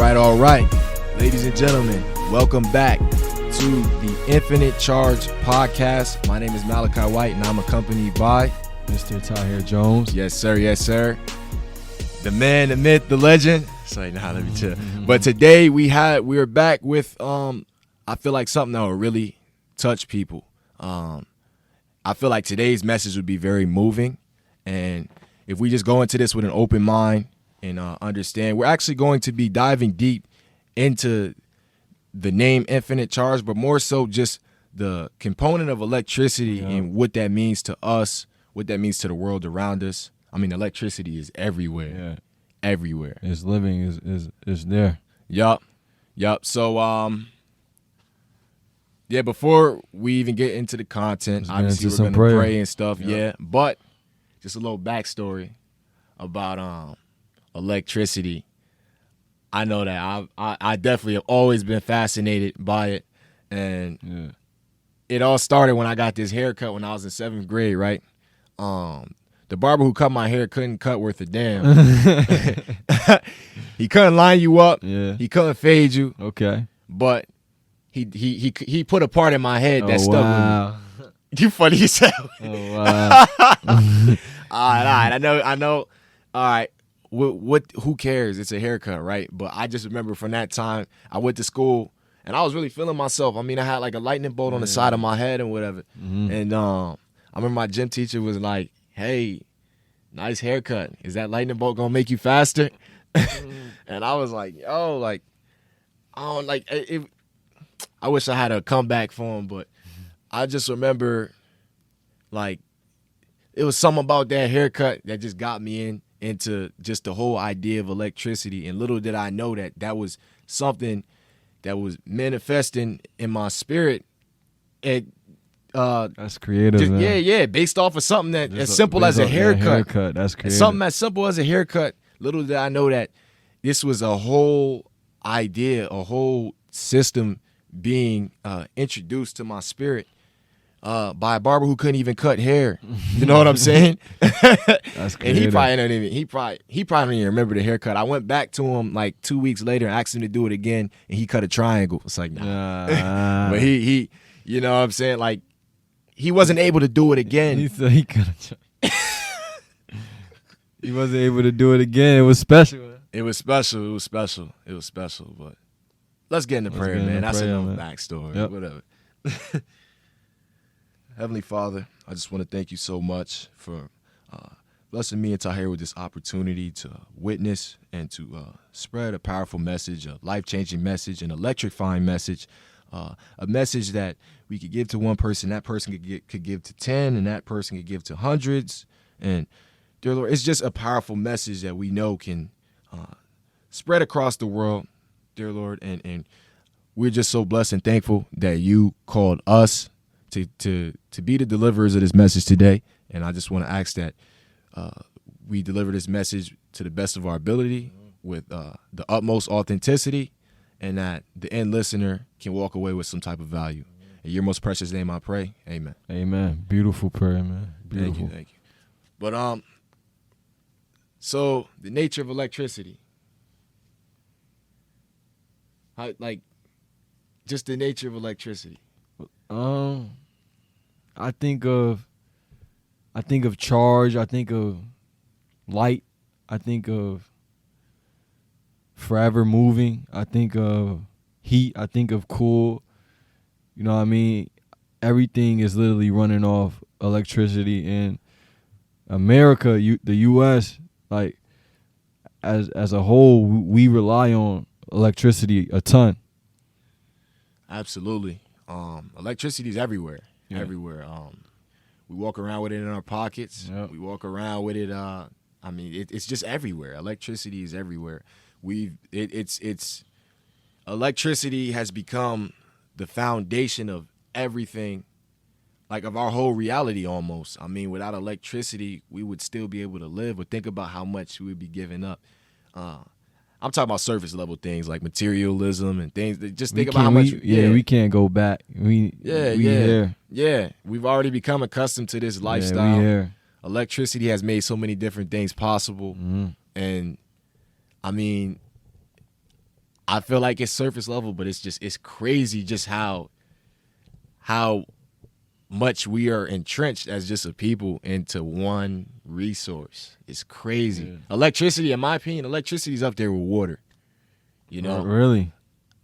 All right. Ladies and gentlemen, welcome back to the Infinite Charge podcast. My name is Malachi White, and I'm accompanied by Mr. Tahir Jones. Yes, sir. Yes, sir. The man, the myth, the legend. Say, nah, let me chill. But today we're back with I feel like something that will really touch people. I feel like today's message would be very moving, and if we just go into this with an open mind and understand, we're actually going to be diving deep into the name Infinite Charge, but more so just the component of electricity and what that means to us, what that means to the world around us. I mean, electricity is everywhere. Everywhere. It's living, is there. Yup. So, before we even get into the content, obviously we're going to pray and stuff. But just a little backstory about electricity. I know that I definitely have always been fascinated by it, and it all started when I got this haircut when I was in 7th grade, right? The barber who cut my hair couldn't cut worth a damn. He couldn't line you up. Yeah. He couldn't fade you. Okay. But he put a part in my head that stuck with me. You funny as hell. Oh wow. All right. I know. All right. Who cares? It's a haircut, right? But I just remember from that time, I went to school and I was really feeling myself. I mean, I had like a lightning bolt on the side of my head and whatever. Mm-hmm. And I remember my gym teacher was like, "Hey, nice haircut. Is that lightning bolt gonna make you faster?" And I was like, "Yo, like, I don't like it." I wish I had a comeback for him, but I just remember, like, it was something about that haircut that just got me into just the whole idea of electricity. And little did I know that was something that was manifesting in my spirit. And that's creative. Just, man. Based off of something that as simple as a haircut. That's creative. Something as simple as a haircut. Little did I know that this was a whole idea, a whole system being introduced to my spirit by a barber who couldn't even cut hair. You know what I'm saying? That's creative. And he probably don't even remember the haircut. I went back to him like 2 weeks later and asked him to do it again, and he cut a triangle. It's like, nah. But he you know what I'm saying? Like, he wasn't able to do it again. He said he cut a He wasn't able to do it again. It was special. It was special. But let's get into prayer, man. That's another backstory. Yep. Whatever. Heavenly Father, I just want to thank you so much for blessing me and Tahir with this opportunity to witness and to spread a powerful message, a life-changing message, an electrifying message, a message that we could give to one person, that person could give to 10, and that person could give to hundreds. And dear Lord, it's just a powerful message that we know can spread across the world, dear Lord. And we're just so blessed and thankful that you called us to be the deliverers of this message today. And I just want to ask that we deliver this message to the best of our ability with the utmost authenticity, and that the end listener can walk away with some type of value. In your most precious name I pray. Amen. Amen. Beautiful prayer, man. Beautiful. Thank you. But so the nature of electricity. Just the nature of electricity. I think of charge, I think of light, I think of forever moving, I think of heat, I think of cool. You know what I mean? Everything is literally running off electricity. In America, the U.S., like as a whole, we rely on electricity a ton. Absolutely. Electricity is everywhere. Everywhere. We walk around with it in our pockets. Yep. We walk around with it. It's just everywhere. Electricity is everywhere. It's electricity has become the foundation of everything, like of our whole reality almost. I mean, without electricity, we would still be able to live, but think about how much we would be giving up. I'm talking about surface level things like materialism and things. Just think about how much. We can't go back. We here. Yeah, we've already become accustomed to this lifestyle. Yeah, we here. Electricity has made so many different things possible, and I mean, I feel like it's surface level, but it's crazy just how much we are entrenched as just a people into one resource. It's crazy. Yeah. Electricity, in my opinion, electricity's up there with water. You know? Really?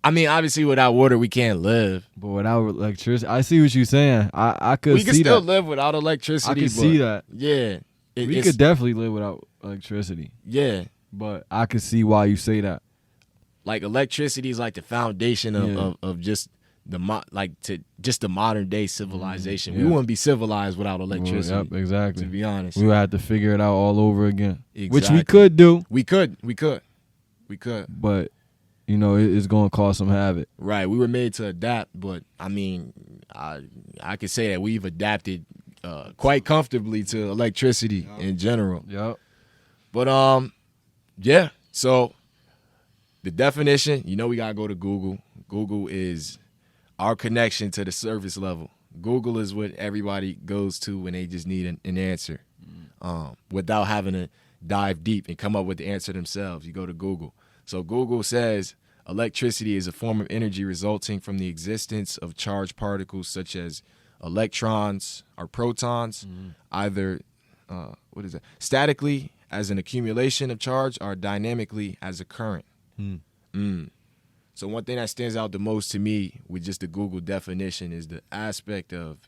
I mean, obviously without water we can't live. But without electricity, I see what you're saying. I could We see can still that. live without electricity. I can but see that. Yeah. We could definitely live without electricity. Yeah. But I can see why you say that. Like electricity is like the foundation of just the modern day civilization. Yeah. We wouldn't be civilized without electricity. Yep, exactly. To be honest. We would have to figure it out all over again. Exactly. Which we could do. We could. But, you know, it's going to cause some havoc. Right. We were made to adapt, but I mean, I could say that we've adapted quite comfortably to electricity in general. Yep. But yeah. So the definition, you know, we gotta go to Google. Google is our connection to the surface level. Google is what everybody goes to when they just need an answer, without having to dive deep and come up with the answer themselves. You go to Google. So Google says electricity is a form of energy resulting from the existence of charged particles such as electrons or protons, either statically as an accumulation of charge or dynamically as a current. So one thing that stands out the most to me with just the Google definition is the aspect of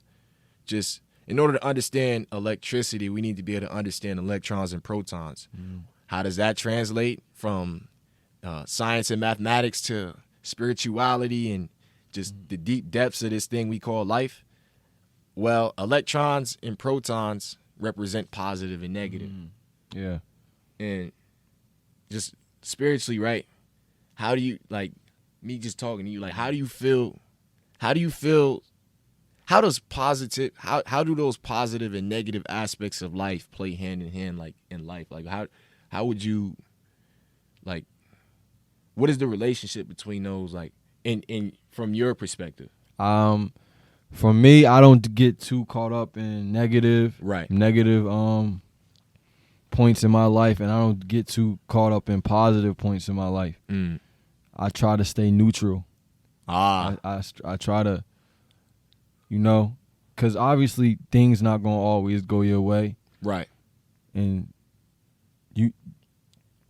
just, in order to understand electricity, we need to be able to understand electrons and protons. How does that translate from science and mathematics to spirituality and just the deep depths of this thing we call life? Well, electrons and protons represent positive and negative. Yeah. And just spiritually, right? How do you, like, me just talking to you, like, how do those positive and negative aspects of life play hand in hand, like, in life? Like, how would you, like, what is the relationship between those, like, in from your perspective? For me, I don't get too caught up in negative points in my life, and I don't get too caught up in positive points in my life. I try to stay neutral. I try to, you know, because obviously things not gonna always go your way, right? And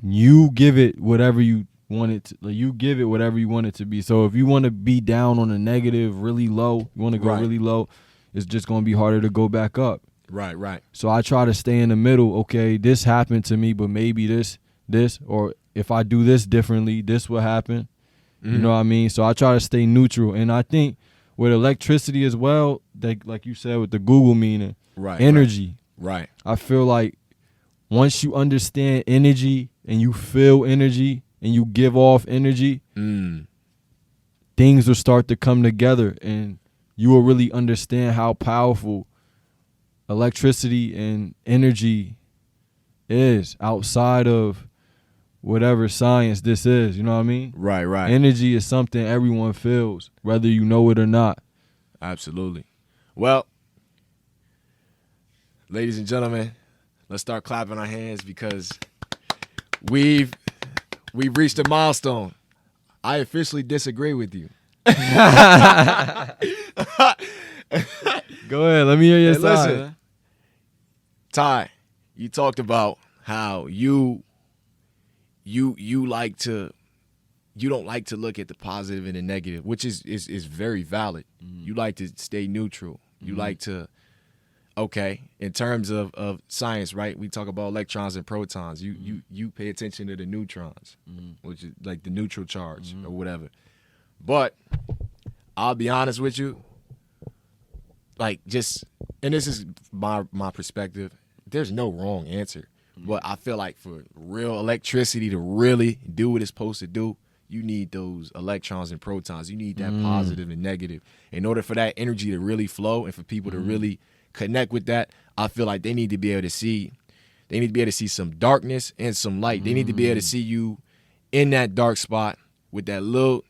you give it whatever you want it to, like, you give it whatever you want it to be. So if you want to be down on a negative, really low, you want to go really low, it's just gonna be harder to go back up. Right. So I try to stay in the middle. Okay, this happened to me, but maybe this, or if I do this differently, this will happen. You know what I mean? So I try to stay neutral. And I think with electricity as well, like you said with the Google meaning, energy. Right. I feel like once you understand energy and you feel energy and you give off energy, things will start to come together and you will really understand how powerful electricity and energy is outside of whatever science this is. You know what I mean? Right. Energy is something everyone feels, whether you know it or not. Absolutely. Well, ladies and gentlemen, let's start clapping our hands because we've reached a milestone. I officially disagree with you. Go ahead, let me hear your side. Listen, Ty, you talked about how you like to, you don't like to look at the positive and the negative, which is very valid. You like to stay neutral. You like to, okay, in terms of science, right? We talk about electrons and protons. You pay attention to the neutrons, which is like the neutral charge or whatever. But I'll be honest with you, like, just, and this is my perspective, there's no wrong answer. But I feel like for real electricity to really do what it's supposed to do, you need those electrons and protons. You need that positive and negative. In order for that energy to really flow and for people to really connect with that, I feel like they need to be able to see some darkness and some light. They need to be able to see you in that dark spot with that little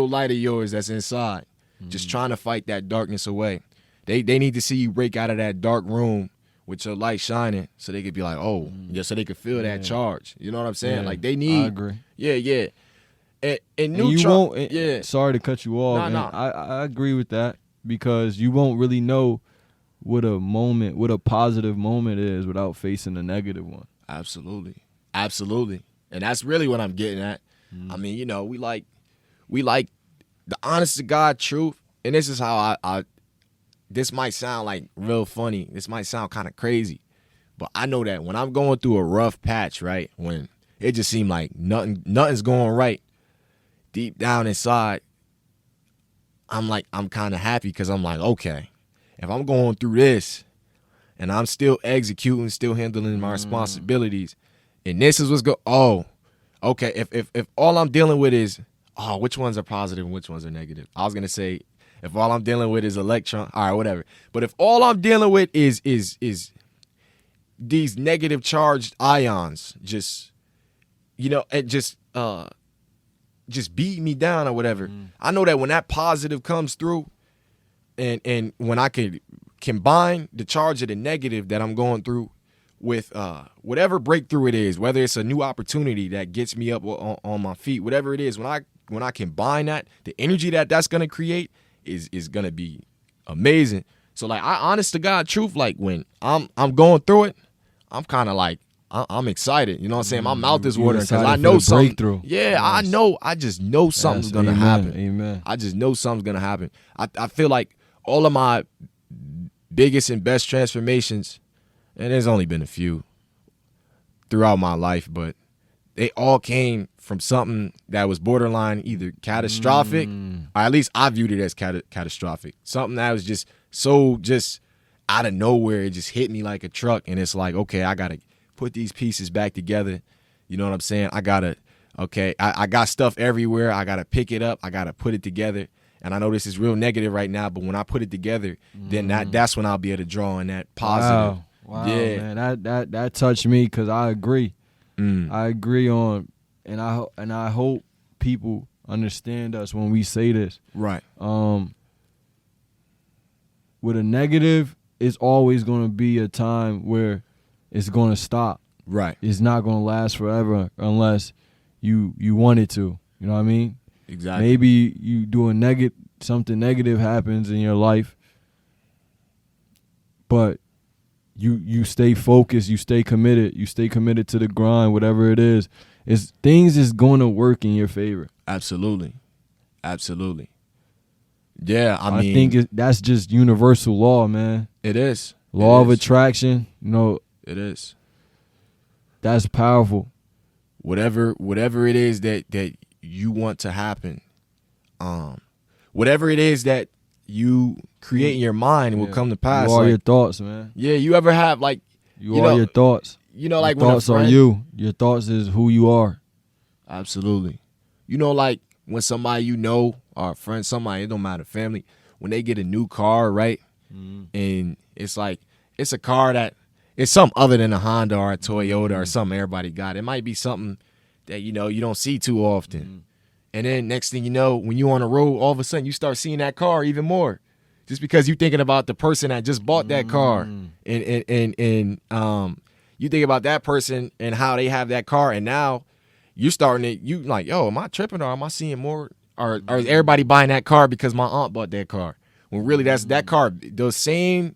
light of yours that's inside, just trying to fight that darkness away. They need to see you break out of that dark room with your light shining so they could be like, oh, so they could feel that charge. You know what I'm saying? Yeah, like they need. I agree. Yeah. And And neutron, you won't. yeah. Sorry to cut you off. Nah, and nah. I agree with that because you won't really know what a positive moment is without facing a negative one. Absolutely. And that's really what I'm getting at. I mean, you know, we like the honest to God truth. And this is how I this might sound like real funny. This might sound kind of crazy. But I know that when I'm going through a rough patch, right, when it just seemed like nothing's going right, deep down inside, I'm kind of happy because I'm like, okay, if I'm going through this and I'm still executing, still handling my responsibilities, and this is what's okay, if all I'm dealing with is, which ones are positive and which ones are negative? I was going to say, if all I'm dealing with is electron, all right, whatever. But if all I'm dealing with is these negative charged ions, just, you know, it just beat me down or whatever. I know that when that positive comes through and when I can combine the charge of the negative that I'm going through with whatever breakthrough it is, whether it's a new opportunity that gets me up on my feet, whatever it is, when I combine that, the energy that's going to create is going to be amazing. So like, I honest to God truth, like when I'm going through it, I'm kind of like, I'm excited. You know what I'm saying? My mouth is watering because I know something. Breakthrough. Yeah, yes. I just know something's going to happen. Amen. I just know something's going to happen. I feel like all of my biggest and best transformations, and there's only been a few throughout my life, but they all came from something that was borderline either catastrophic, or at least I viewed it as catastrophic. Something that was just so just out of nowhere. It just hit me like a truck, and it's like, okay, I got to put these pieces back together. You know what I'm saying? I got stuff everywhere. I got to pick it up. I got to put it together. And I know this is real negative right now, but when I put it together, then that's when I'll be able to draw on that positive. Wow, yeah, man, that touched me because I agree. I agree on, and I hope people understand us when we say this. Right. With a negative, it's always going to be a time where it's going to stop. Right. It's not going to last forever unless you want it to. You know what I mean? Exactly. Maybe you do something negative happens in your life, but you stay focused, you stay committed to the grind, whatever it is. Things is going to work in your favor. Absolutely. Yeah, I mean, think that's just universal law, man. It is. Law of attraction, you know. It is. That's powerful. Whatever it is that you want to happen, whatever it is that you create in your mind will come to pass. You are your thoughts, man. Yeah, you ever have like you are your thoughts. You know, like your thoughts are you. Your thoughts is who you are. Absolutely. You know, like when somebody you know or a friend, somebody, it don't matter, family, when they get a new car, right? And it's like it's a car that it's something other than a Honda or a Toyota or something everybody got. It might be something that, you know, you don't see too often. And then next thing you know, when you're on the road, all of a sudden you start seeing that car even more. Just because you're thinking about the person that just bought that car. And you think about that person and how they have that car, and now you're you like, yo, am I tripping or am I seeing more? Or is everybody buying that car because my aunt bought that car? When really that's that car, the same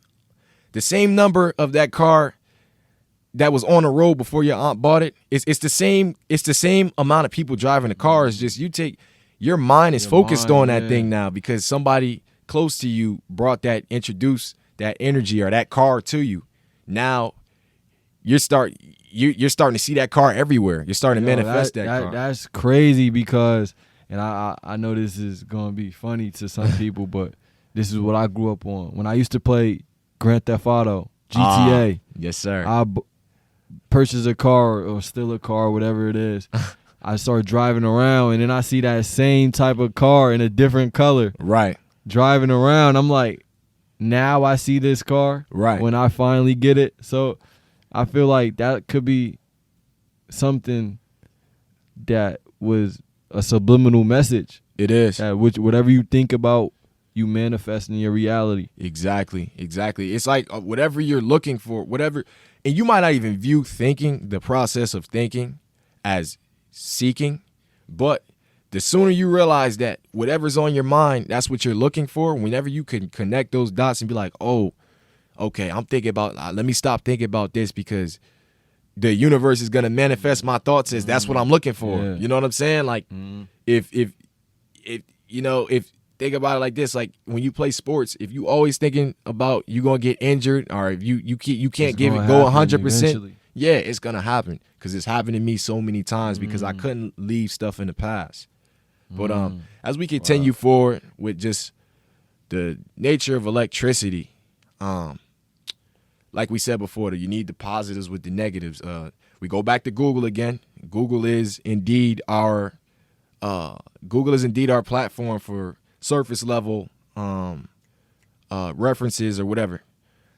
number of that car that was on the road before your aunt bought it. It's the same amount of people driving the car. It's just your mind is focused on that thing now because somebody close to you introduced that energy or that car to you. Now you're starting to see that car everywhere. You're starting to manifest that car. That's crazy because, and I know this is gonna be funny to some people, but this is what I grew up on. When I used to play Grand Theft Auto, GTA. Yes, sir. I purchase a car or steal a car, whatever it is. I start driving around, and then I see that same type of car in a different color. Right. Driving around, I'm like, now I see this car. Right. When I finally get it. So I feel like that could be something that was a subliminal message. It is. Whatever you think about, you manifest in your reality. Exactly. It's like whatever you're looking for, whatever, and you might not even view thinking, the process of thinking, as seeking, but the sooner you realize that whatever's on your mind, that's what you're looking for, whenever you can connect those dots and be like, oh, okay, I'm thinking about, let me stop thinking about this because the universe is going to manifest my thoughts as that's what I'm looking for. Yeah. You know what I'm saying? Like, if think about it like this, like when you play sports, if you always thinking about you going to get injured or if you can't give it, go 100%, eventually. yeah, it's going to happen because it's happened to me so many times because I couldn't leave stuff in the past. But as we continue forward with just the nature of electricity, like we said before, you need the positives with the negatives. We go back to Google again. Google is indeed our platform for surface level references or whatever.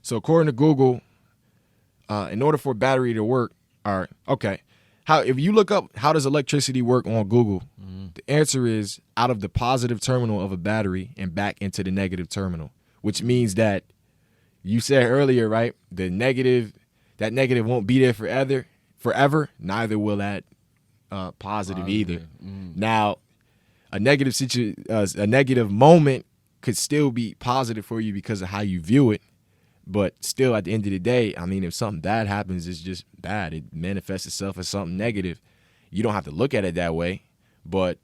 So according to Google, in order for a battery to work, if you look up how does electricity work on Google, the answer is out of the positive terminal of a battery and back into the negative terminal, which means that you said earlier, right? That negative won't be there forever. Neither will that positive either. Now, a negative moment could still be positive for you because of how you view it. But still, at the end of the day, I mean, if something bad happens, it's just bad. It manifests itself as something negative. You don't have to look at it that way. But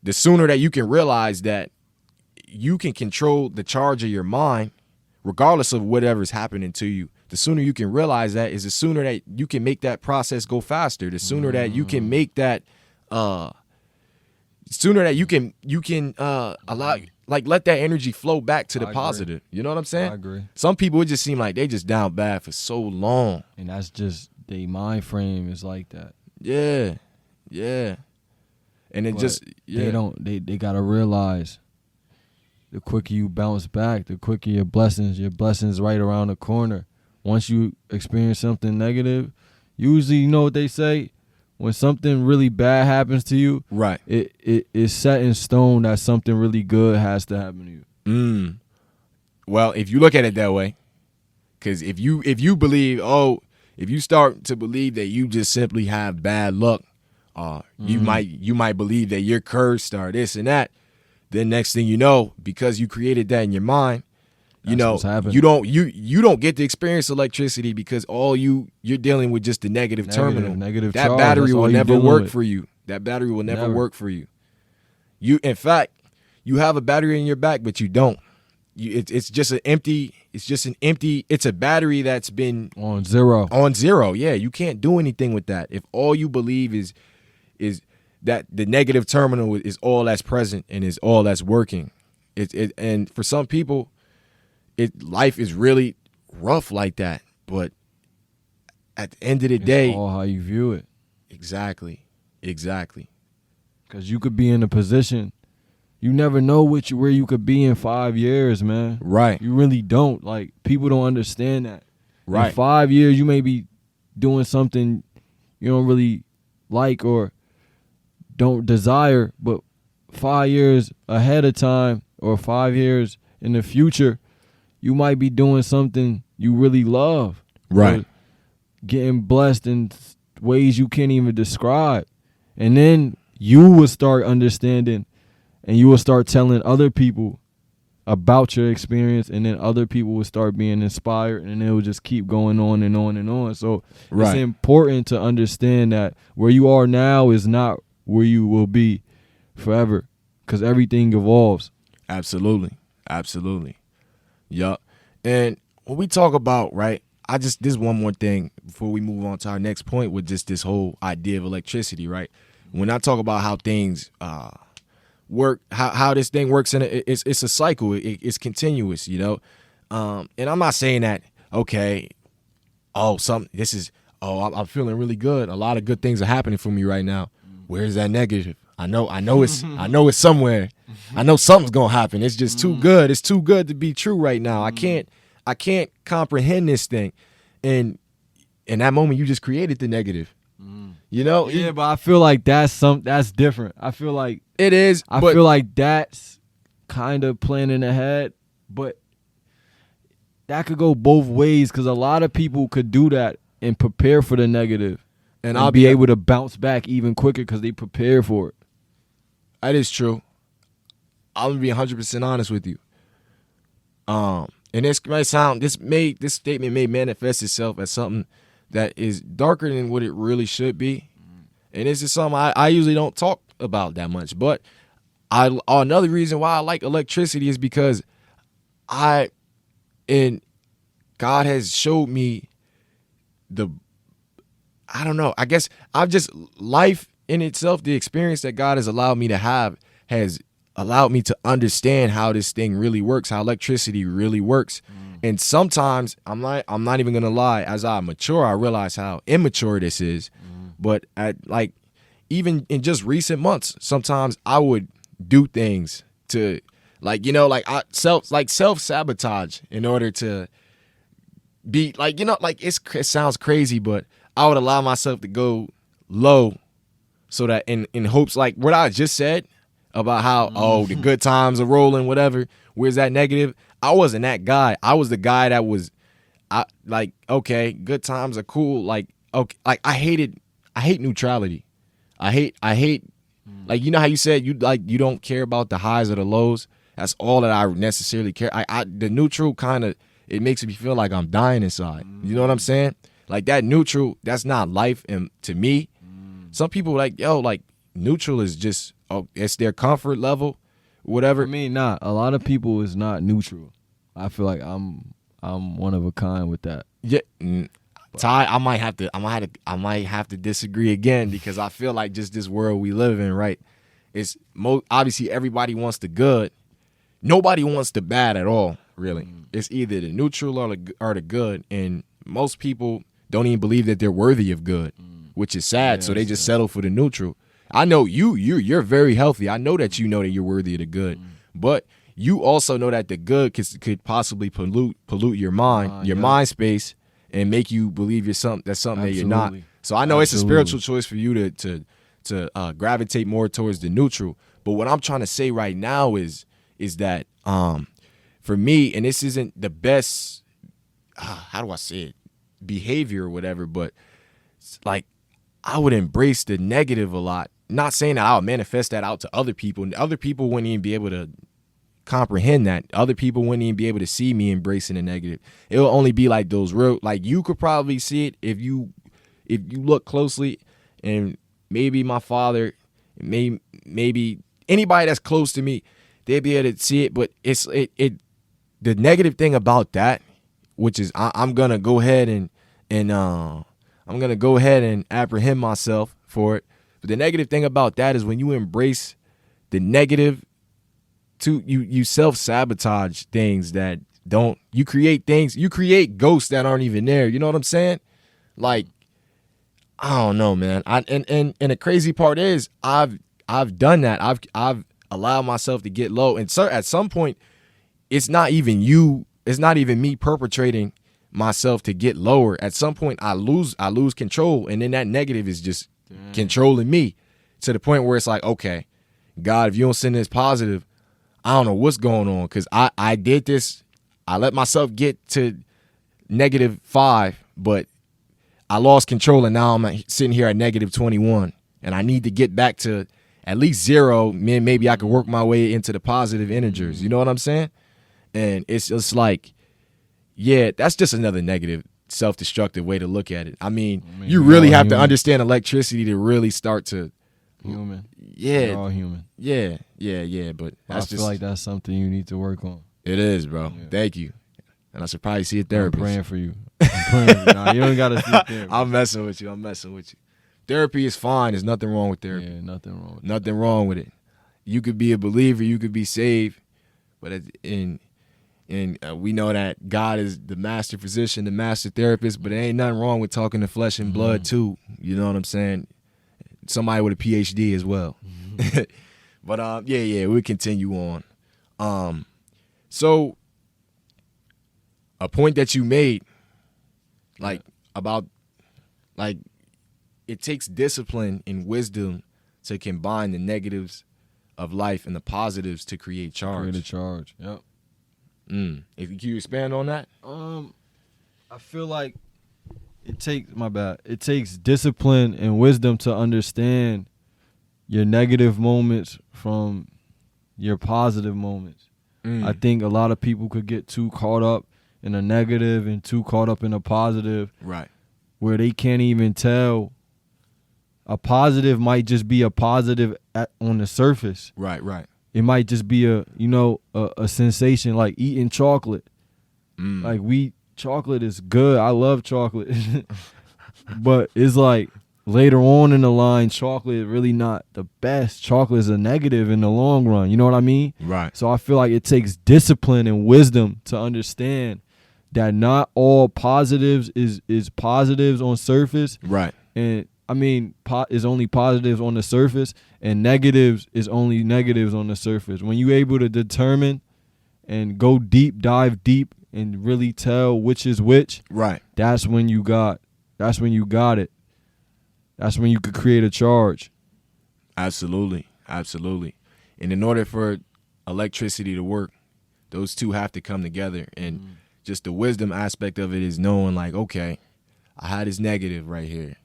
the sooner that you can realize that you can control the charge of your mind, regardless of whatever's happening to you, the sooner you can realize that is the sooner that you can make that process go faster. The sooner that you can make that, sooner that you can allow, like, let that energy flow back to the positive. You know what I'm saying? I agree. Some people, it just seem like they just down bad for so long. And that's just, their mind frame is like that. Yeah. And it But they gotta realize the quicker you bounce back, the quicker your blessings right around the corner. Once you experience something negative, usually, you know what they say, when something really bad happens to you, right, it is set in stone that something really good has to happen to you. Well, if you look at it that way, because if you believe, if you start to believe that you just simply have bad luck, you might believe that you're cursed or this and that. Then next thing you know, because you created that in your mind, you don't get to experience electricity because you're dealing with just the negative terminal. Negative that charge, battery will never work with. for you. That battery will never work for you. In fact, you have a battery in your back, but you don't. It's a battery that's been on zero. Yeah, you can't do anything with that. If all you believe is that the negative terminal is all that's present and is all that's working. And for some people, life is really rough like that. But at the end of the day, it's all how you view it. Exactly. Because you could be in a position, you never know where you could be in 5 years, man. Right. You really don't. Like, people don't understand that. Right. In 5 years, you may be doing something you don't really like or don't desire, but 5 years ahead of time or 5 years in the future, you might be doing something you really love. Right. Getting blessed in ways you can't even describe. And then you will start understanding and you will start telling other people about your experience, and then other people will start being inspired, and it will just keep going on and on and on. So It's important to understand that where you are now is not where you will be forever, because everything evolves. Absolutely. Yup. And when we talk about, right, this one more thing before we move on to our next point with just this whole idea of electricity, right? When I talk about how things work, how this thing works, it's a cycle. It's continuous, you know. And I'm not saying that, okay, I'm feeling really good. A lot of good things are happening for me right now. Where's that negative? I know it's somewhere. I know something's gonna happen. It's just too good. It's too good to be true right now. I can't comprehend this thing. And in that moment, you just created the negative. You know? Yeah, but I feel like that's different. I feel like it is. I feel like that's kind of planning ahead, but that could go both ways, because a lot of people could do that and prepare for the negative, and I'll be able to bounce back even quicker because they prepare for it. That is true. I'm gonna be 100% honest with you. And this statement may manifest itself as something that is darker than what it really should be. And this is something I usually don't talk about that much. But another reason why I like electricity is because God has showed me I don't know. I guess life in itself, the experience that God has allowed me to have has allowed me to understand how this thing really works, how electricity really works. And sometimes I'm not even gonna lie, as I mature, I realize how immature this is. But even in just recent months, sometimes I would do things to self-sabotage in order to be it sounds crazy, but I would allow myself to go low so that in hopes, like what I just said about how the good times are rolling, whatever, where's that negative? I wasn't that guy. I was the guy that was okay, good times are cool, I hate neutrality. I hate like, you know how you said you don't care about the highs or the lows? That's all that I necessarily care. The neutral kind of, it makes me feel like I'm dying inside. You know what I'm saying? Like that neutral, that's not life. And to me, some people neutral is just, it's their comfort level, whatever. I mean, a lot of people is not neutral. I feel like I'm one of a kind with that. Yeah. Ty, I might have to disagree again, because I feel like just this world we live in, right? It's obviously everybody wants the good. Nobody wants the bad at all, really. It's either the neutral or the good, and most people don't even believe that they're worthy of good, which is sad. So they just settle for the neutral. I know you're very healthy. I know that you know that you're worthy of the good, but you also know that the good could possibly pollute your mind, your mind space, and make you believe you're something that you're not. So I know it's a spiritual choice for you to gravitate more towards the neutral. But what I'm trying to say right now is that for me, and this isn't the best, how do I say it, behavior or whatever, but like I would embrace the negative a lot. Not saying that I'll manifest that out to other people, and other people wouldn't even be able to comprehend that. Other people wouldn't even be able to see me embracing the negative. It'll only be like those real, like you could probably see it if you look closely, and maybe my father, maybe anybody that's close to me, they'd be able to see it. But it's the negative thing about that, which is I'm gonna go ahead and I'm gonna go ahead and apprehend myself for it. But the negative thing about that is when you embrace the negative, you self-sabotage things that don't, you create ghosts that aren't even there. You know what I'm saying? Like, I don't know, man. And the crazy part is I've done that. I've allowed myself to get low. And so at some point, it's not even me perpetrating myself to get lower. At some point I lose control, and then that negative is just controlling me to the point where it's like, okay, God, if you don't send this positive, I don't know what's going on, because I did this. I let myself get to -5, but I lost control, and now I'm sitting here at -21, and I need to get back to at least 0. Man, maybe I could work my way into the positive integers. You know what I'm saying? And it's just like, yeah, that's just another negative, self-destructive way to look at it. I mean you really have to understand electricity to really start to human. Yeah, we're all human. Yeah. But I feel like that's something you need to work on. It is, bro. Yeah. Thank you. And I should probably see a therapist. I'm praying for you. Nah, you don't gotta see a therapist. I'm messing with you. Therapy is fine. There's nothing wrong with therapy. Yeah, nothing wrong with Nothing wrong with it. You could be a believer. You could be saved. But we know that God is the master physician, the master therapist, but there ain't nothing wrong with talking to flesh and blood too. You know what I'm saying? Somebody with a PhD as well. But yeah, we'll continue on. So a point that you made, about it takes discipline and wisdom to combine the negatives of life and the positives to create charge. Create a charge. Yep. Can you expand on that? I feel like it takes discipline and wisdom to understand your negative moments from your positive moments. I think a lot of people could get too caught up in a negative and too caught up in a positive. Right. Where they can't even tell. A positive might just be a positive on the surface. Right, right. It might just be a sensation like eating chocolate. Like chocolate is good. I love chocolate. But it's like later on in the line, chocolate is really not the best. Chocolate is a negative in the long run. You know what I mean? Right. So I feel like it takes discipline and wisdom to understand that not all positives is positives on surface. Right. And I mean, is only positives on the surface, and negatives is only negatives on the surface. When you're able to determine and go deep, dive deep, and really tell which is which, right, that's when you got it. That's when you could create a charge. Absolutely, absolutely. And in order for electricity to work, those two have to come together. And just the wisdom aspect of it is knowing, like, okay, I had this negative right here.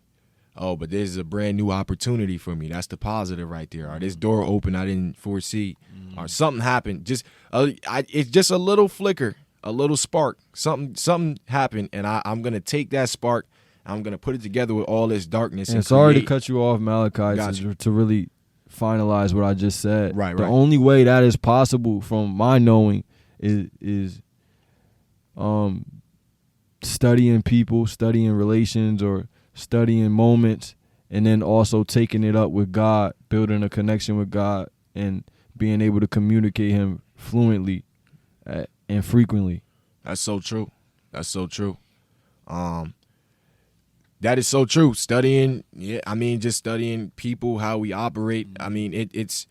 Oh, but there's a brand new opportunity for me. That's the positive right there. Or this door open I didn't foresee. Or something happened. Just it's just a little flicker, a little spark. Something happened, and I'm gonna take that spark. I'm gonna put it together with all this darkness. And sorry to cut you off, Malachi, to really finalize what I just said. Right. The only way that is possible, from my knowing, is studying people, studying relations, or studying moments, and then also taking it up with God, building a connection with God, and being able to communicate Him fluently and frequently. That's so true. That's so true. That is so true. Studying, just studying people, how we operate. I mean, it's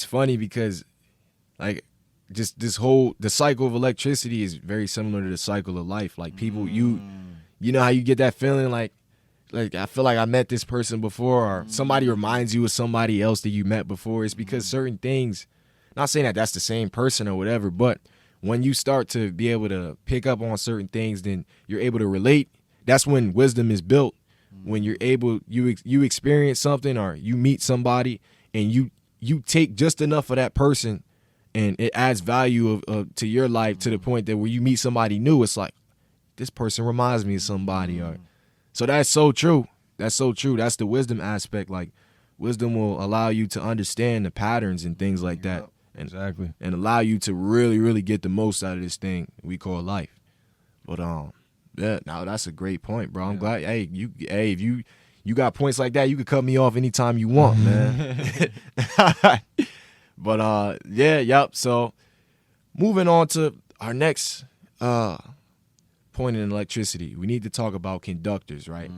funny because, like, just the cycle of electricity is very similar to the cycle of life. Like, people, you know how you get that feeling like I feel like I met this person before, or somebody reminds you of somebody else that you met before. It's because certain things, not saying that that's the same person or whatever, but when you start to be able to pick up on certain things, then you're able to relate. That's when wisdom is built. When you're able, you experience something, or you meet somebody, and you take just enough of that person, and it adds value to your life to the point that when you meet somebody new, it's like, this person reminds me of somebody. Or so that's so true. That's so true. That's the wisdom aspect. Like, wisdom will allow you to understand the patterns and things like that. And, exactly. And allow you to really, really get the most out of this thing we call life. But now that's a great point, bro. I'm glad. If you got points like that, you could cut me off anytime you want, man. But So moving on to our next point in electricity, we need to talk about conductors, right?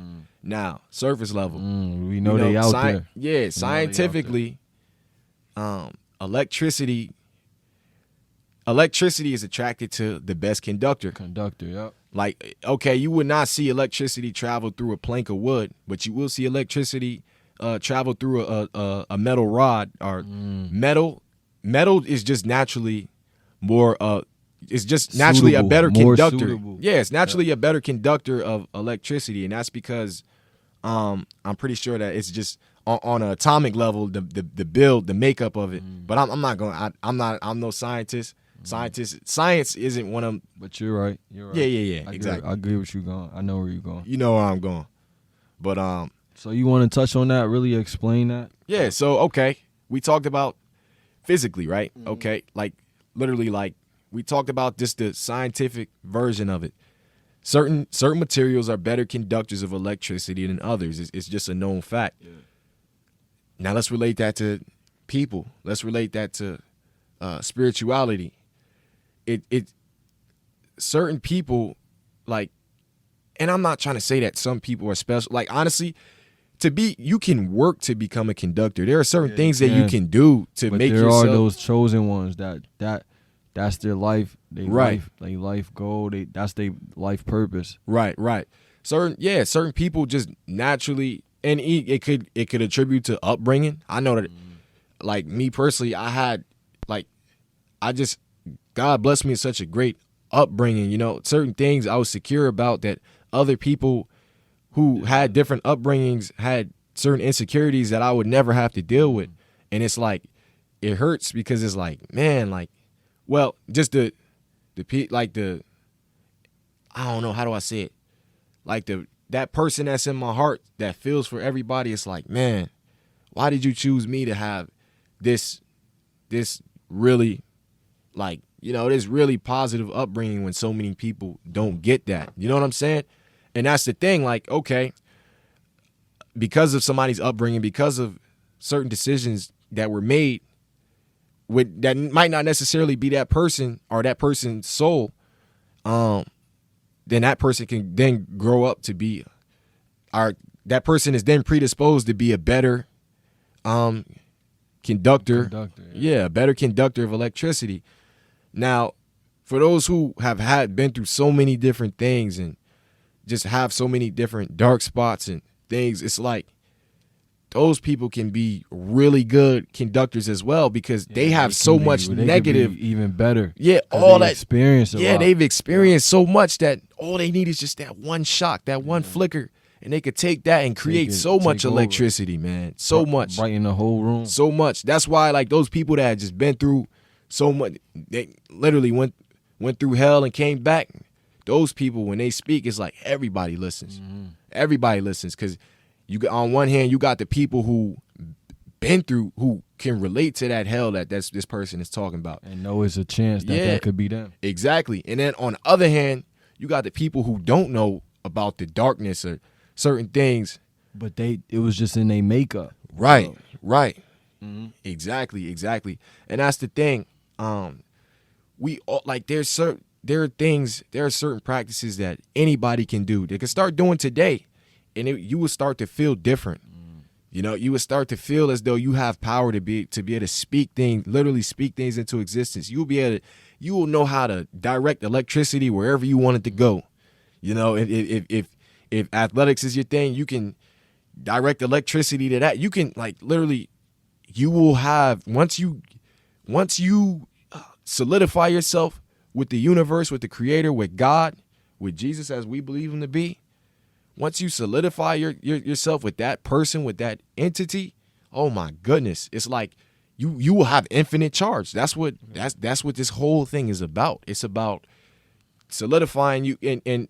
Now, surface level. We know they out there. Yeah, scientifically, electricity is attracted to the best conductor. Conductor, yep. Like, okay, you would not see electricity travel through a plank of wood, but you will see electricity travel through a metal rod. Or metal is just naturally more it's just naturally a better conductor. Suitable. Yeah, it's naturally a better conductor of electricity, and that's because I'm pretty sure that it's just on an atomic level, the build, the makeup of it. But I'm no scientist. Science isn't one of them. But you're right. Yeah, exactly. I agree with you going. I know where you're going. You know where I'm going. But so you want to touch on that? Really explain that? Yeah. So okay, we talked about physically, right? Okay, like literally, like we talked about just the scientific version of it. Certain materials are better conductors of electricity than others. It's just a known fact. Yeah. Now let's relate that to people. Let's relate that to spirituality. It certain people, like, and I'm not trying to say that some people are special. Like, honestly, you can work to become a conductor. There are certain things that you can do to make yourself. There are those chosen ones that's their life, life goal. That's their life purpose. Right. Certain people just naturally, and it could attribute to upbringing. I know that, like me personally, God blessed me with such a great upbringing. You know, certain things I was secure about that other people who had different upbringings had certain insecurities that I would never have to deal with. And it's like, it hurts because it's like, man, like, well, just I don't know, how do I say it? Like that person that's in my heart that feels for everybody, it's like, man, why did you choose me to have this really, like, you know, this really positive upbringing when so many people don't get that? You know what I'm saying? And that's the thing, like, okay, because of somebody's upbringing, because of certain decisions that were made that might not necessarily be that person or that person's soul, then that person can then grow up to be, that person is then predisposed to be a better conductor. Yeah, a better conductor of electricity. Now, for those who have been through so many different things and just have so many different dark spots and things, it's like those people can be really good conductors as well, because they have so much negative, even better. Yeah, all that experience. Yeah, they've experienced so much that all they need is just that one shock, that one flicker, and they could take that and create so much electricity, man. So much, brighten the whole room. So much. That's why, like, those people that had just been through so much, they literally went through hell and came back. Those people, when they speak, it's like everybody listens. Everybody listens, because on one hand, you got the people who been through, who can relate to that hell that this person is talking about, and know it's a chance that could be them. Exactly. And then on the other hand, you got the people who don't know about the darkness or certain things, but it was just in their makeup. Right. So. Right. Mm-hmm. Exactly. And that's the thing. We all, like, there are certain practices that anybody can do. They can start doing today, and you will start to feel different. You know, you would start to feel as though you have power to be able to speak things, literally speak things into existence. You will know how to direct electricity wherever you want it to go. You know, if athletics is your thing, you can direct electricity to that. You can, like, literally, you will have, once you solidify yourself with the universe, with the creator, with God, with Jesus as we believe him to be, once you solidify yourself with that person, with that entity, oh my goodness, it's like you will have infinite charge. That's what this whole thing is about. It's about solidifying you, and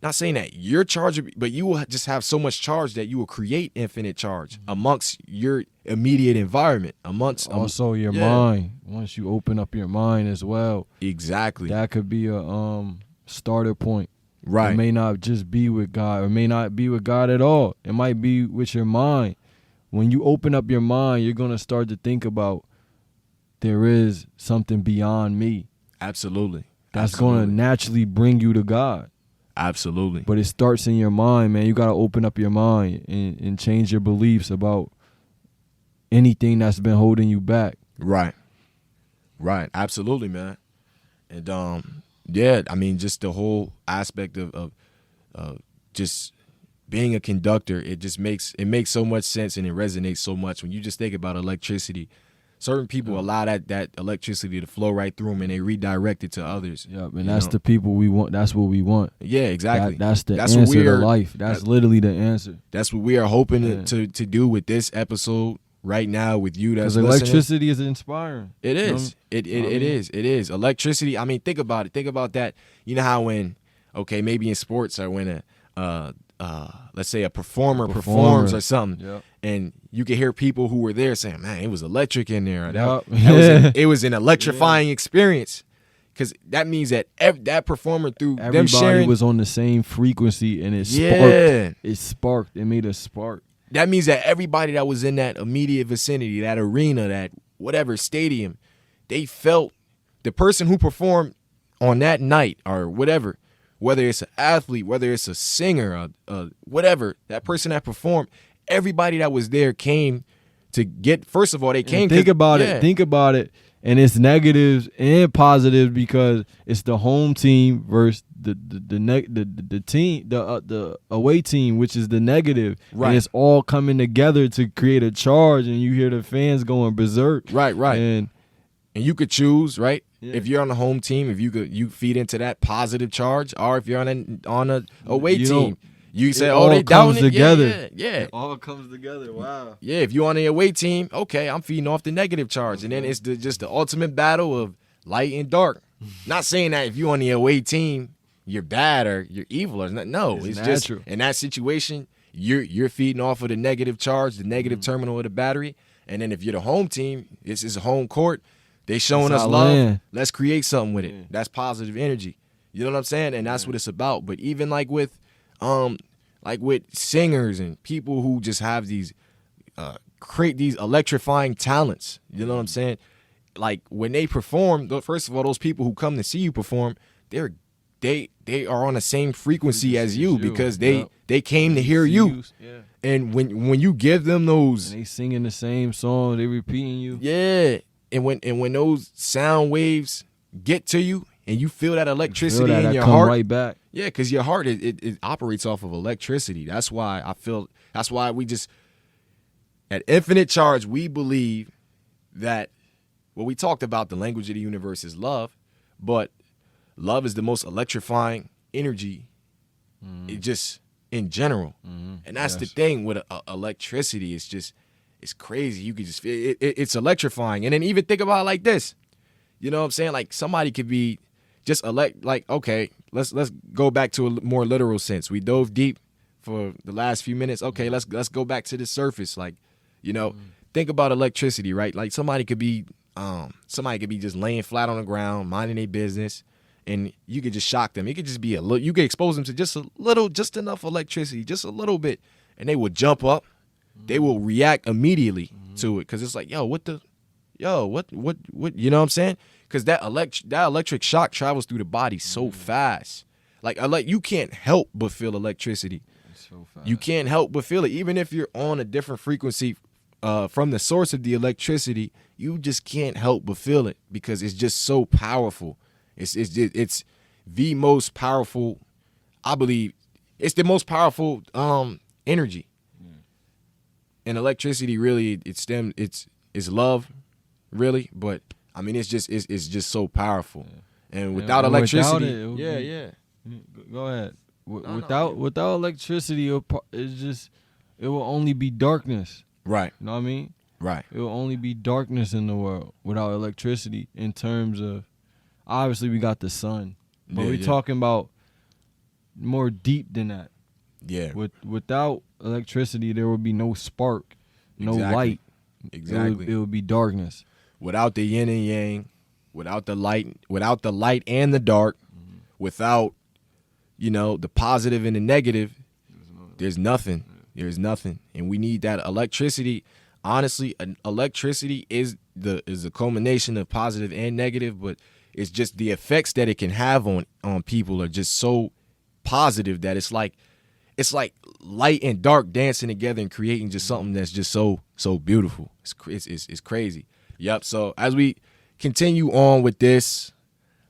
not saying that you're charged, but you will just have so much charge that you will create infinite charge amongst your immediate environment, amongst also your mind. Once you open up your mind as well, exactly, that could be a starter point. Right. It may not just be with God, or may not be with God at all. It might be with your mind. When you open up your mind, you're going to start to think about, there is something beyond me. Absolutely. That's going to naturally bring you to God. Absolutely. But it starts in your mind, man. You got to open up your mind and change your beliefs about anything that's been holding you back. Right. Absolutely, man. And yeah, I mean, just the whole aspect of just being a conductor, it makes so much sense, and it resonates so much when you just think about electricity. Certain people allow that electricity to flow right through them, and they redirect it to others. Yeah, and that's the people we want. That's what we want. Yeah, exactly. That's the answer to life. That's literally the answer. That's what we are hoping to do with this episode right now with you. That's electricity is inspiring. It is. It is. Electricity. I mean, think about it. Think about that. You know how when, okay, maybe in sports, or when let's say a performer performs or something, and you can hear people who were there saying, "Man, it was electric in there." It was an electrifying experience, because that means that that performer, through everybody them sharing, was on the same frequency, and it sparked. It sparked. It made a spark. That means that everybody that was in that immediate vicinity, that arena, that whatever stadium, they felt the person who performed on that night or whatever, whether it's an athlete, whether it's a singer, whatever, that person that performed, everybody that was there came to get, first of all, they came. Think about it. And it's negatives and positives, because it's the home team versus the team, the away team, which is the negative. Right. And it's all coming together to create a charge, and you hear the fans going berserk. Right. And you could choose, right? Yeah. If you're on the home team, if you feed into that positive charge, or if you're on a away team, You say, It oh, they all comes down it. together. Yeah. It all comes together. Wow. Yeah, if you're on the away team, okay, I'm feeding off the negative charge. And then it's just the ultimate battle of light and dark. Not saying that if you're on the away team, you're bad or you're evil or not. No, it's just in that situation, you're feeding off of the negative charge, the negative terminal of the battery. And then if you're the home team, this is a home court. They showing us love. Land. Let's create something with it. That's positive energy. You know what I'm saying? And that's what it's about. But even like with singers and people who just have these create these electrifying talents. You know what I'm saying? Like when they perform, first of all, those people who come to see you perform, they are on the same frequency as you because they came to hear you. Yeah. And when you give them those, and they singing the same song, they repeating you. Yeah. And when those sound waves get to you and you feel that electricity in your come heart, right back. Yeah, because your heart it operates off of electricity. That's why we just at Infinite Charge we believe that we talked about the language of the universe is love, but love is the most electrifying energy. It just in general, and that's the thing with electricity. It's crazy. You could just feel it. It's electrifying. And then even think about it like this. You know what I'm saying? Like somebody could be just okay, let's go back to a more literal sense. We dove deep for the last few minutes. Okay, let's go back to the surface. Like, think about electricity, right? Like somebody could be just laying flat on the ground, minding their business, and you could just shock them. It could just be you could expose them to just enough electricity, just a little bit, and they will jump up. They will react immediately to it because it's like, what, you know what I'm saying? Because that electric shock travels through the body so fast. Like you can't help but feel electricity. So fast. You can't help but feel it. Even if you're on a different frequency from the source of the electricity, you just can't help but feel it because it's just so powerful. It's the most powerful, I believe, it's the most powerful energy. And electricity really it's love, really, but I mean it's just so powerful. And without electricity, Go ahead. Without electricity, it will only be darkness. Right. You know what I mean? Right. It will only be darkness in the world without electricity. In terms of, obviously we got the sun, but we're talking about more deep than that. Yeah. Without electricity, there would be no spark, no light. Exactly. It would be darkness. Without the yin and yang, without the light and the dark, without the positive and the negative, there's nothing. There's nothing. And we need that electricity. Honestly, electricity is the culmination of positive and negative, but it's just the effects that it can have on people are just so positive that it's like light and dark dancing together and creating just something that's just so beautiful. It's crazy. Yep. So as we continue on with this,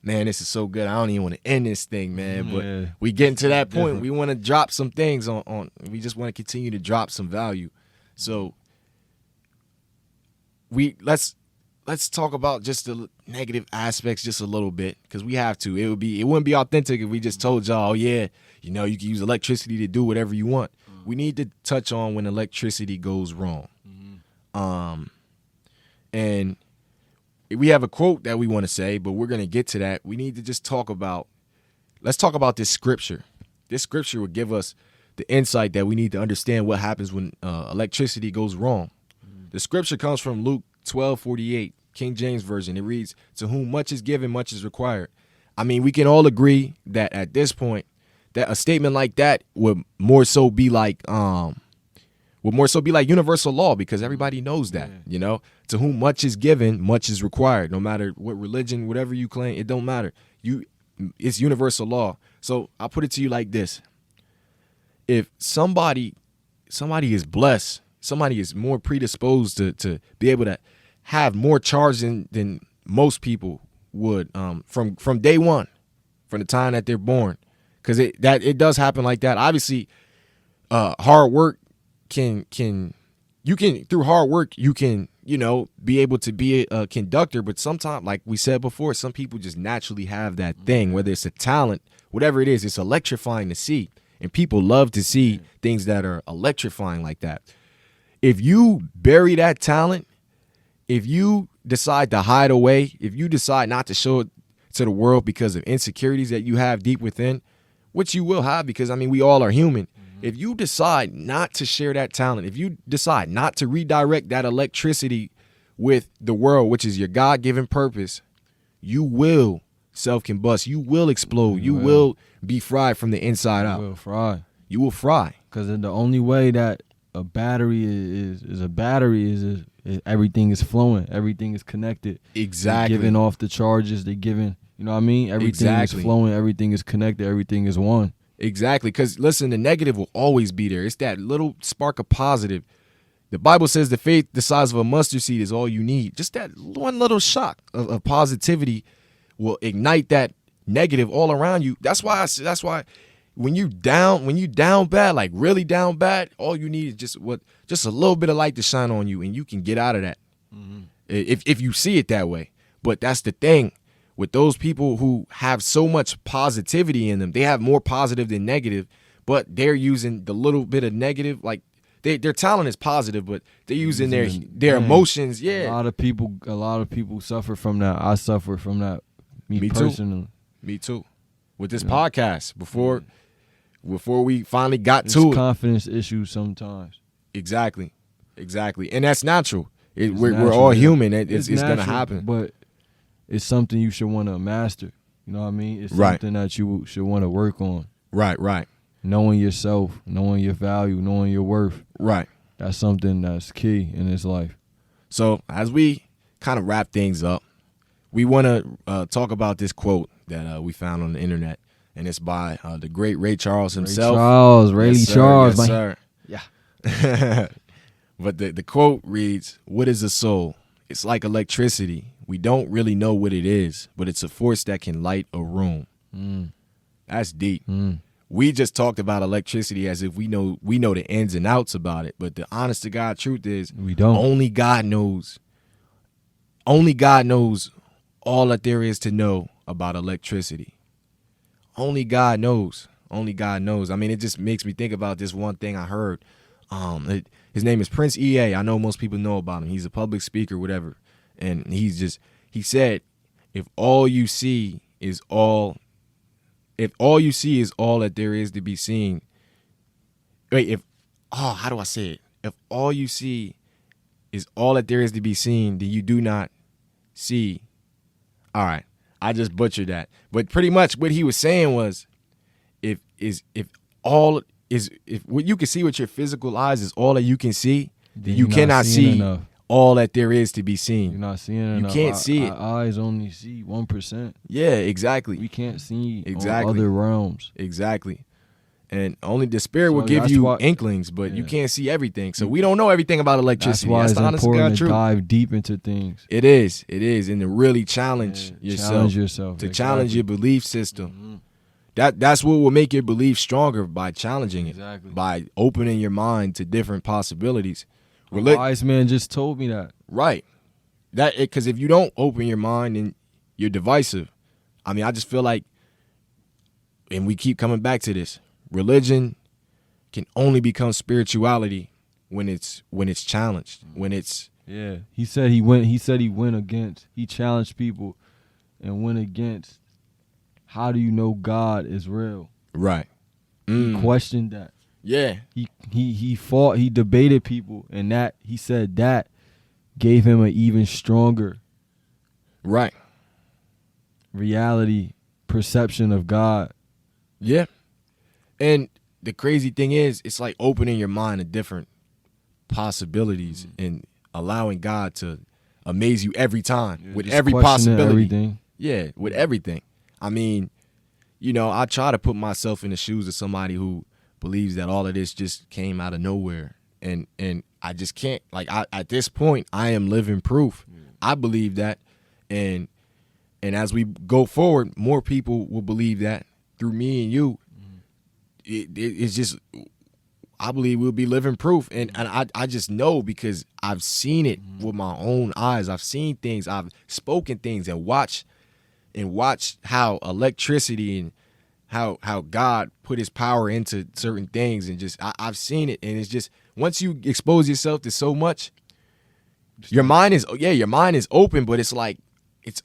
man, this is so good. I don't even want to end this thing, man. But we getting to that point. We want to drop some things on. We just want to continue to drop some value. So let's talk about just the negative aspects just a little bit because we have to. It wouldn't be authentic if we just told y'all, you can use electricity to do whatever you want. We need to touch on when electricity goes wrong. And we have a quote that we want to say, but we're going to get to that. We need to just let's talk about this scripture. This scripture will give us the insight that we need to understand what happens when electricity goes wrong. The scripture comes from Luke 12:48, King James Version. It reads, "To whom much is given, much is required." I mean, we can all agree that at this point, that a statement like that would more so be like universal law because everybody knows that, to whom much is given, much is required. No matter what religion, whatever you claim, it don't matter. It's universal law. So I'll put it to you like this. If somebody is blessed, somebody is more predisposed to be able to have more charge than most people would from day one, from the time that they're born. Because it does happen like that. Obviously, hard work can through hard work you can be able to be a conductor. But sometimes, like we said before, some people just naturally have that thing. Whether it's a talent, whatever it is, it's electrifying to see. And people love to see things that are electrifying like that. If you bury that talent, if you decide to hide away, if you decide not to show it to the world because of insecurities that you have deep within, which you will have because, I mean, we all are human. If you decide not to share that talent, if you decide not to redirect that electricity with the world, which is your God-given purpose, you will self-combust. You will explode. You will be fried from the inside out. You will fry. You will fry. Because the only way that a battery is a battery is everything is flowing. Everything is connected. Exactly. They're giving off the charges. They're giving, you know what I mean? Everything is flowing. Everything is connected. Everything is one. Exactly. Because, listen, the negative will always be there. It's that little spark of positive. The Bible says the faith the size of a mustard seed is all you need. Just that one little shock of positivity will ignite that negative all around you. That's why when you down bad, like really down bad, all you need is just a little bit of light to shine on you, and you can get out of that. If you see it that way. But that's the thing with those people who have so much positivity in them. They have more positive than negative, but they're using the little bit of negative, like their talent is positive, but they're using their emotions. Yeah, a lot of people suffer from that. I suffer from that. Me personally. Me too. With this podcast, before we finally got to it, confidence issues sometimes. Exactly, and that's natural. We're all human. It's natural, gonna happen. But it's something you should want to master. You know what I mean? It's something that you should want to work on. Right. Knowing yourself, knowing your value, knowing your worth. Right. That's something that's key in this life. So as we kind of wrap things up, we want to talk about this quote that we found on the internet, and it's by the great Ray Charles himself. Ray Charles, yes, man. Sir. Yeah. But the quote reads, "What is a soul? It's like electricity. We don't really know what it is, but it's a force that can light a room." That's deep. We just talked about electricity as if we know the ins and outs about it, but the honest to God truth is we don't. Only God knows. Only God knows all that there is to know about electricity. Only God knows. Only God knows. I mean, it just makes me think about this one thing I heard. His name is Prince EA. I know most people know about him. He's a public speaker, whatever. And he said, if all you see is all that there is to be seen. How do I say it? If all you see is all that there is to be seen, then you do not see. All right. I just butchered that. But pretty much what he was saying was, if what you can see with your physical eyes is all that you can see, then you cannot see enough. All that there is to be seen. You're not seeing enough. You can't see it. Our eyes only see 1%. Yeah, exactly. We can't see other realms. Exactly. And only the spirit will give you inklings, but you can't see everything. So we don't know everything about electricity. That's why it's important to dive deep into things. It is, and to really challenge yourself. To challenge your belief system. That's what will make your belief stronger, by challenging it. Exactly. By opening your mind to different possibilities. A wise man just told me that. Right. Because if you don't open your mind, then you're divisive. I mean, I just feel like, and we keep coming back to this, religion can only become spirituality when it's challenged. When it's He said he went against. He challenged people and went against. How do you know God is real? Right. He questioned that. Yeah. He fought. He debated people, and that he said that gave him an even stronger reality perception of God. Yeah. And the crazy thing is, it's like opening your mind to different possibilities and allowing God to amaze you every time with every possibility. Everything. Yeah, with everything. I mean, I try to put myself in the shoes of somebody who believes that all of this just came out of nowhere. And I just can't. At this point, I am living proof. I believe that. And as we go forward, more people will believe that through me and you. It's just, I believe we'll be living proof. And I just know, because I've seen it with my own eyes. I've seen things. I've spoken things and watched how electricity how God put his power into certain things, and just I've seen it, and it's just once you expose yourself to so much, your mind is open, but it's like it's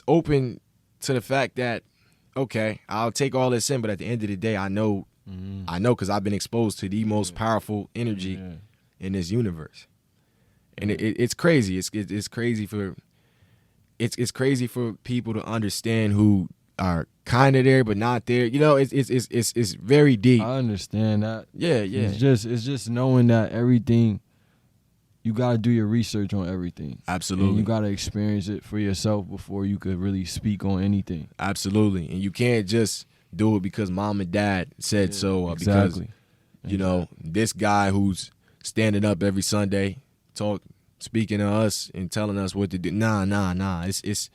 open to the fact that okay, I'll take all this in, but at the end of the day, I know because I've been exposed to the most powerful energy in this universe, and it's crazy. It's crazy for it's crazy for people to understand who are kind of there but not there. You know, it's very deep. I understand that. Yeah. It's just knowing that everything, you gotta do your research on everything. Absolutely. And you gotta experience it for yourself before you could really speak on anything. Absolutely. And you can't just do it because mom and dad said so, or exactly. because you know this guy who's standing up every Sunday, speaking to us and telling us what to do. Nah. It's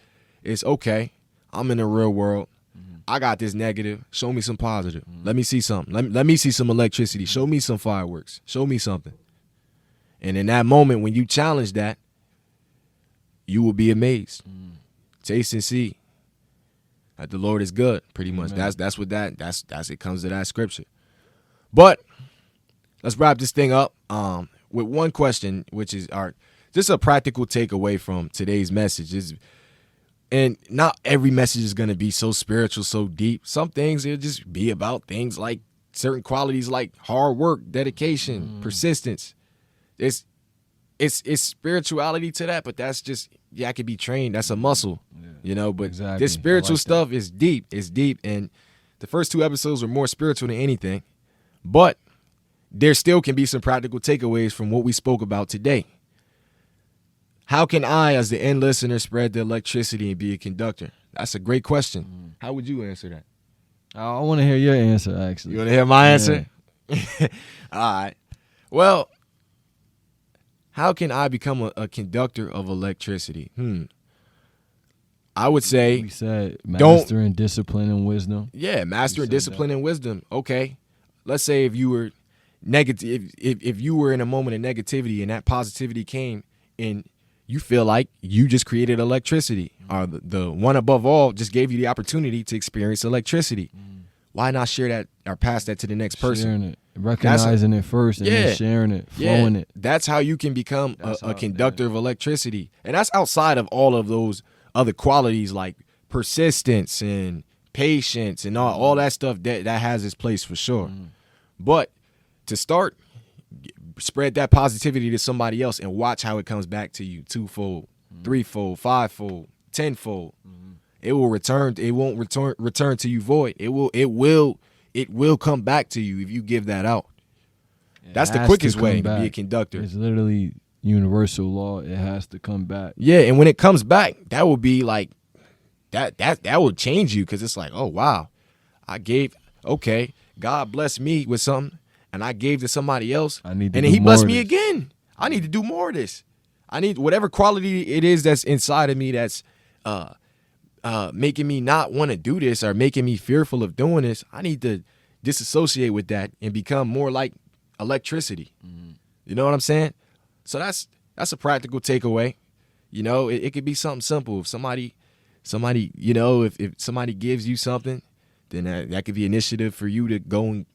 okay. I'm in the real world. I got this negative. Show me some positive. Let me see something. Let me see some electricity. Show me some fireworks. Show me something. And in that moment, when you challenge that, you will be amazed. Taste and see that the Lord is good. Pretty much. Amen. That's it comes to that scripture. But let's wrap this thing up with one question, which is just a practical takeaway from today's message. And not every message is going to be so spiritual, so deep. Some things, it'll just be about things like certain qualities like hard work, dedication, persistence. It's spirituality to that, but that's just, it can be trained. That's a muscle, you know. But exactly. This spiritual like stuff that. is deep. It's deep. And the first 2 episodes were more spiritual than anything. But there still can be some practical takeaways from what we spoke about today. How can I, as the end listener, spread the electricity and be a conductor? That's a great question. How would you answer that? I want to hear your answer, actually. You want to hear my answer? All right. Well, how can I become a conductor of electricity? I would say, We said mastering discipline and wisdom. yeah, mastering discipline and wisdom. Okay. Let's say if you were negative, if you were in a moment of negativity and that positivity came and you feel like you just created electricity, or the one above all just gave you the opportunity to experience electricity. Why not share that or pass that to the next person? Sharing it, recognizing it first, and then sharing it, flowing it. That's how you can become a conductor of electricity. And that's outside of all of those other qualities like persistence and patience and all that stuff that has its place for sure. But to start, spread that positivity to somebody else and watch how it comes back to you 2-fold, 3-fold, 5-fold, 10-fold. It will return. It won't return to you void. It will come back to you if you give that out. That's the quickest way to be a conductor. It's literally universal law. It has to come back. Yeah, and when it comes back, that will be like that will change you, because it's like, oh wow, God blessed me with something, and I gave to somebody else, and then he blessed me again. I need to do more of this. I need whatever quality it is that's inside of me that's making me not want to do this or making me fearful of doing this. I need to disassociate with that and become more like electricity. You know what I'm saying? So that's a practical takeaway. You know, it could be something simple. If somebody, you know, if somebody gives you something, then that could be initiative for you to go and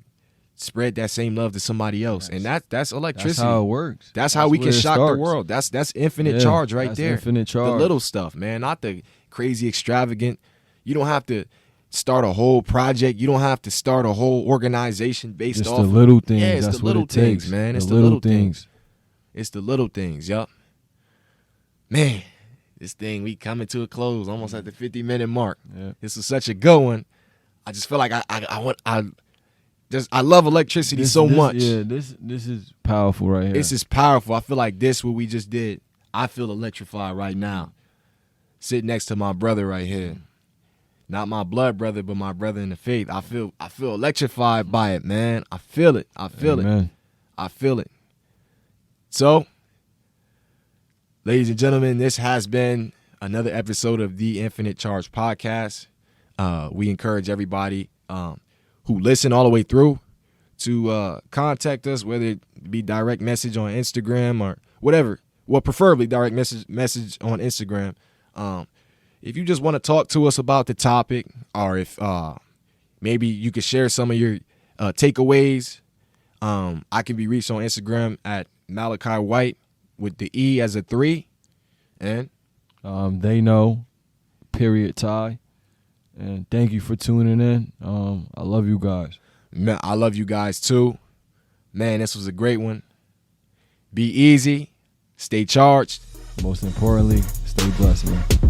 spread that same love to somebody else. And that's electricity. That's how it works. That's how we can shock the world. That's infinite charge right there. Infinite charge. The little stuff, man, not the crazy extravagant. You don't have to start a whole project. You don't have to start a whole organization based just off the little things. Yeah, it's that's the little things, takes. man. It's the little things. It's the little things, yup. Man, this thing, we coming to a close almost at the 50-minute mark. Yeah. This was such a good one. I just feel like I love electricity so much. Yeah, this is powerful right here. This is powerful. I feel like what we just did, I feel electrified right now. Sitting next to my brother right here. Not my blood brother, but my brother in the faith. I feel electrified by it, man. I feel it. I feel it. So, ladies and gentlemen, this has been another episode of the Infinite Charge Podcast. We encourage everybody who listen all the way through to contact us, whether it be direct message on Instagram or whatever. Well, preferably direct message on Instagram. If you just want to talk to us about the topic, or if maybe you could share some of your takeaways. I can be reached on Instagram at Malachi White with the E as a 3. And they know, period, Ty. And thank you for tuning in. I love you guys. man, I love you guys too. Man, this was a great one. Be easy. Stay charged. Most importantly, stay blessed, man.